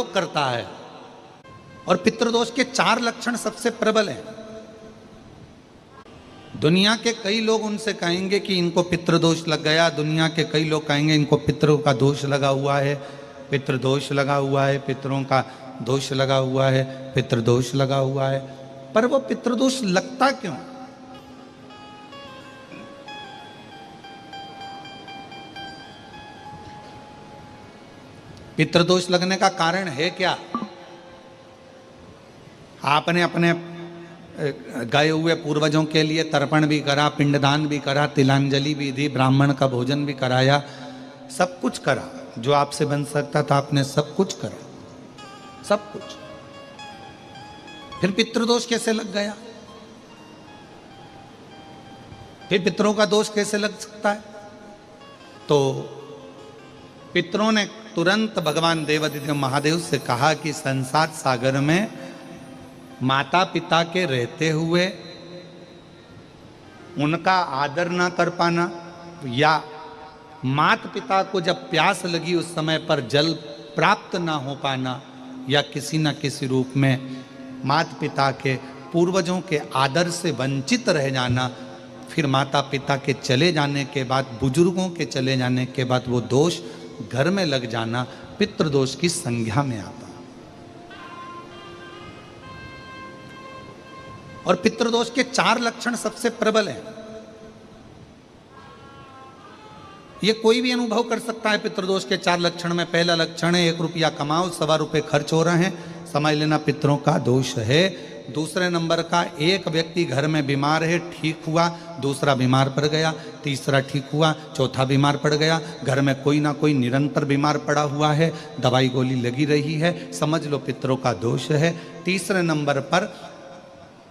प्रयोग करता है। और पितृदोष के 4 लक्षण सबसे प्रबल हैं। दुनिया के कई लोग उनसे कहेंगे कि इनको पितृदोष लग गया, दुनिया के कई लोग कहेंगे इनको पितरों का दोष लगा हुआ है, पितृदोष लगा हुआ है, पितरों का दोष लगा हुआ है, पितृदोष लगा हुआ है। पर वो पितृदोष लगता क्यों? पितृदोष लगने का कारण है क्या? आपने अपने गए हुए पूर्वजों के लिए तर्पण भी करा, पिंडदान भी करा, तिलांजलि भी दी, ब्राह्मण का भोजन भी कराया, सब कुछ करा जो आपसे बन सकता था, आपने सब कुछ करा, सब कुछ। फिर पितृदोष कैसे लग गया? फिर पितरों का दोष कैसे लग सकता है? तो पितरों ने तुरंत भगवान देवादिदेव महादेव से कहा कि संसार सागर में माता पिता के रहते हुए उनका आदर ना कर पाना, या माता पिता को जब प्यास लगी उस समय पर जल प्राप्त ना हो पाना, या किसी न किसी रूप में माता पिता के पूर्वजों के आदर से वंचित रह जाना, फिर माता पिता के चले जाने के बाद, बुजुर्गों के चले जाने के बाद वो दोष घर में लग जाना पितृदोष की संज्ञा में आता। और पितृदोष के 4 लक्षण सबसे प्रबल हैं। ये कोई भी अनुभव कर सकता है पितृदोष के 4 लक्षण में। पहला लक्षण है 1 रुपया कमाओ, 1.25 रुपये खर्च हो रहे हैं, समझ लेना पितरों का दोष है। दूसरे नंबर का, एक व्यक्ति घर में बीमार है, ठीक हुआ, दूसरा बीमार पड़ गया, तीसरा ठीक हुआ, चौथा बीमार पड़ गया, घर में कोई ना कोई निरंतर बीमार पड़ा हुआ है, दवाई गोली लगी रही है, समझ लो पितरों का दोष है। तीसरे नंबर पर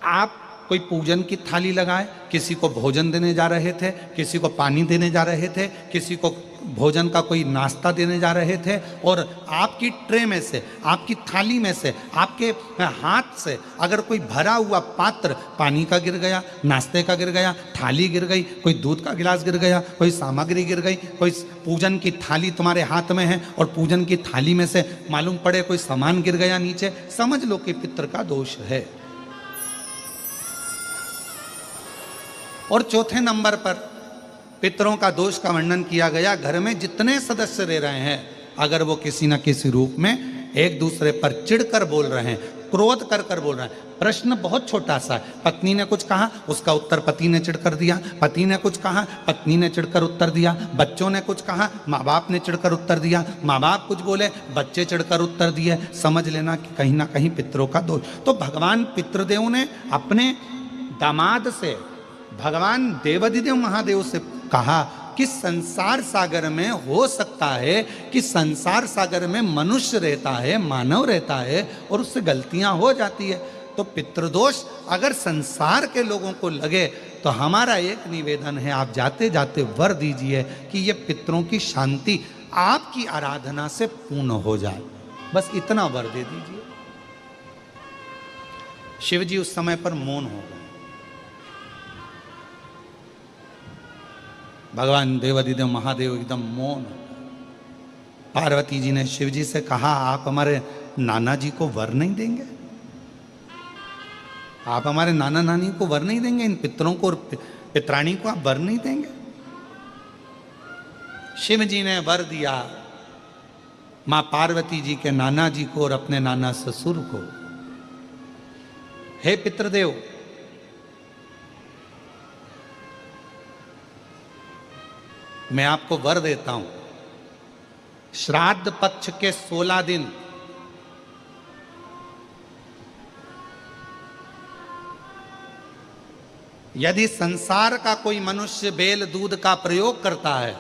आप कोई पूजन की थाली लगाए, किसी को भोजन देने जा रहे थे, किसी को पानी देने जा रहे थे, किसी को भोजन का कोई नाश्ता देने जा रहे थे, और आपकी ट्रे में से, आपकी थाली में से, आपके हाथ से अगर कोई भरा हुआ पात्र पानी का गिर गया, नाश्ते का गिर गया, थाली गिर गई, कोई दूध का गिलास गिर गया, कोई सामग्री गिर गई, कोई पूजन की थाली तुम्हारे हाथ में है और पूजन की थाली में से मालूम पड़े कोई सामान गिर गया नीचे, समझ लो कि पितृ का दोष है। और चौथे नंबर पर पितरों का दोष का वर्णन किया गया, घर में जितने सदस्य रह रहे हैं, अगर वो किसी न किसी रूप में एक दूसरे पर चिढ़कर बोल रहे हैं, क्रोध कर कर बोल रहे हैं। प्रश्न बहुत छोटा सा है, पत्नी ने कुछ कहा, उसका उत्तर पति ने चिढ़कर दिया, पति ने कुछ कहा, पत्नी ने चिढ़कर उत्तर दिया, बच्चों ने कुछ कहा, माँ बाप ने चिढ़कर उत्तर दिया, माँ बाप कुछ बोले, बच्चे चिढ़कर उत्तर दिए, समझ लेना कि कहीं ना कहीं पितरों का दोष। तो भगवान पितृदेव ने अपने दामाद से, भगवान देवादिदेव महादेव से कहा कि संसार सागर में हो सकता है कि संसार सागर में मनुष्य रहता है, मानव रहता है, और उससे गलतियां हो जाती है। तो पितृदोष अगर संसार के लोगों को लगे तो हमारा एक निवेदन है, आप जाते जाते वर दीजिए कि ये पितरों की शांति आपकी आराधना से पूर्ण हो जाए, बस इतना वर दे दीजिए। शिव जी उस समय पर मौन हो गए। भगवान देवादिदेव महादेव एकदम मौन। पार्वती जी ने शिव जी से कहा, आप हमारे नाना जी को वर नहीं देंगे? आप हमारे नाना नानी को वर नहीं देंगे? इन पितरों को और पितराणी को आप वर नहीं देंगे? शिव जी ने वर दिया मां पार्वती जी के नाना जी को और अपने नाना ससुर को, हे पितृदेव, मैं आपको वर देता हूं, श्राद्ध पक्ष के 16 दिन यदि संसार का कोई मनुष्य बेल दूध का प्रयोग करता है,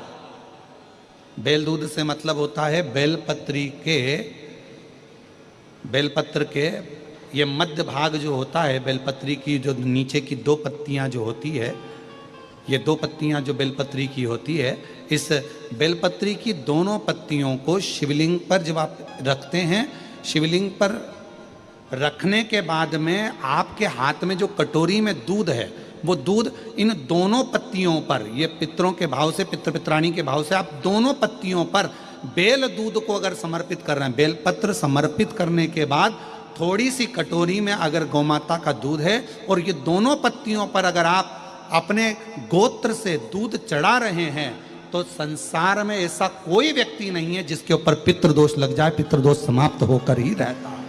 बेल दूध से मतलब होता है बेलपत्र के ये मध्य भाग जो होता है, बेलपत्री की जो नीचे की 2 पत्तियां जो होती है, ये 2 पत्तियां जो बेलपत्री की होती है, इस बेलपत्री की दोनों पत्तियों को शिवलिंग पर जब आप रखते हैं, शिवलिंग पर रखने के बाद में आपके हाथ में जो कटोरी में दूध है, वो दूध इन दोनों पत्तियों पर, ये पितरों के भाव से, पितृ पितराणी के भाव से, आप दोनों पत्तियों पर बेल दूध को अगर समर्पित कर रहे हैं, बेलपत्र समर्पित करने के बाद थोड़ी सी कटोरी में अगर गौमाता का दूध है और ये दोनों पत्तियों पर अगर आप अपने गोत्र से दूध चढ़ा रहे हैं, तो संसार में ऐसा कोई व्यक्ति नहीं है जिसके ऊपर पितृदोष लग जाए। पितृदोष समाप्त होकर ही रहता है।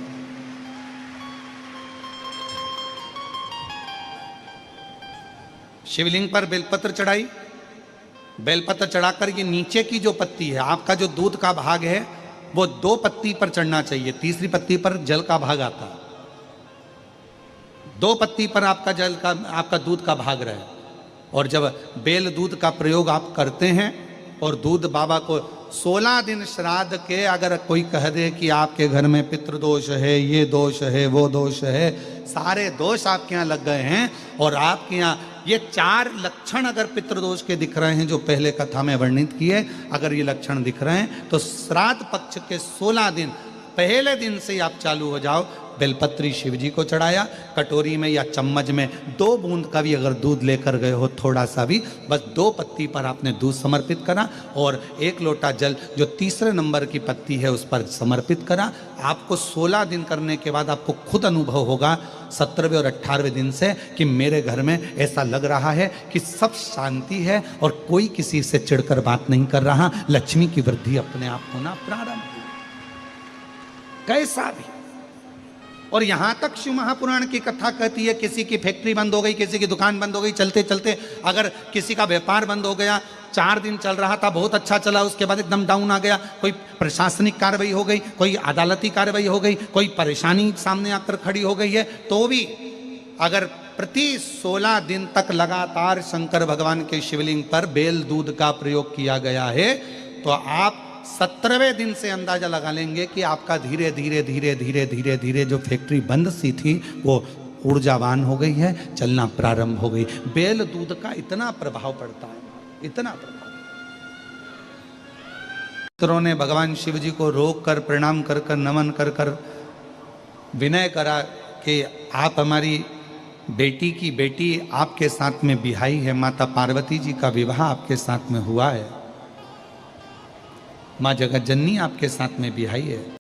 शिवलिंग पर बेलपत्र चढ़ाई, बेलपत्र चढ़ाकर ये नीचे की जो पत्ती है, आपका जो दूध का भाग है वो 2 पत्ती पर चढ़ना चाहिए, तीसरी पत्ती पर जल का भाग आता है। 2 पत्ती पर आपका दूध का भाग रहे। और जब बेल दूध का प्रयोग आप करते हैं और दूध बाबा को 16 दिन श्राद्ध के अगर कोई कह दे कि आपके घर में पितृदोष है, ये दोष है, वो दोष है, सारे दोष आपके यहाँ लग गए हैं और आपके यहाँ ये 4 लक्षण अगर पितृदोष के दिख रहे हैं जो पहले कथा में वर्णित किए, अगर ये लक्षण दिख रहे हैं तो श्राद्ध पक्ष के 16 दिन पहले दिन से ही आप चालू हो जाओ। बेलपत्री शिव जी को चढ़ाया, कटोरी में या चम्मच में 2 बूंद का भी अगर दूध लेकर गए हो, थोड़ा सा भी, बस 2 पत्ती पर आपने दूध समर्पित करा और 1 लोटा जल जो तीसरे नंबर की पत्ती है उस पर समर्पित करा। आपको 16 दिन करने के बाद आपको खुद अनुभव होगा 17वें और 18वें दिन से कि मेरे घर में ऐसा लग रहा है कि सब शांति है और कोई किसी से चिढ़कर बात नहीं कर रहा। लक्ष्मी की वृद्धि अपने आप होना प्रारंभ हुई, कैसा भी। और यहां तक शिव महापुराण की कथा कहती है किसी की फैक्ट्री बंद हो गई, किसी की दुकान बंद हो गई, चलते चलते अगर किसी का व्यापार बंद हो गया, 4 दिन चल रहा था, बहुत अच्छा चला, उसके बाद एकदम डाउन आ गया, कोई प्रशासनिक कार्रवाई हो गई, कोई अदालती कार्रवाई हो गई, कोई परेशानी सामने आकर खड़ी हो गई है, तो भी अगर प्रति 16 दिन तक लगातार शंकर भगवान के शिवलिंग पर बेल दूध का प्रयोग किया गया है, तो आप 17वें दिन से अंदाजा लगा लेंगे कि आपका धीरे धीरे धीरे धीरे धीरे धीरे जो फैक्ट्री बंद सी थी वो ऊर्जावान हो गई है, चलना प्रारंभ हो गई। बेल दूध का इतना प्रभाव पड़ता है, इतना प्रभाव। मित्रों ने भगवान शिव जी को रोक कर प्रणाम कर कर नमन कर कर विनय करा कि आप हमारी बेटी की बेटी आपके साथ में बिहाई है, माता पार्वती जी का विवाह आपके साथ में हुआ है, माँ जगत जननी आपके साथ में बिहाई है।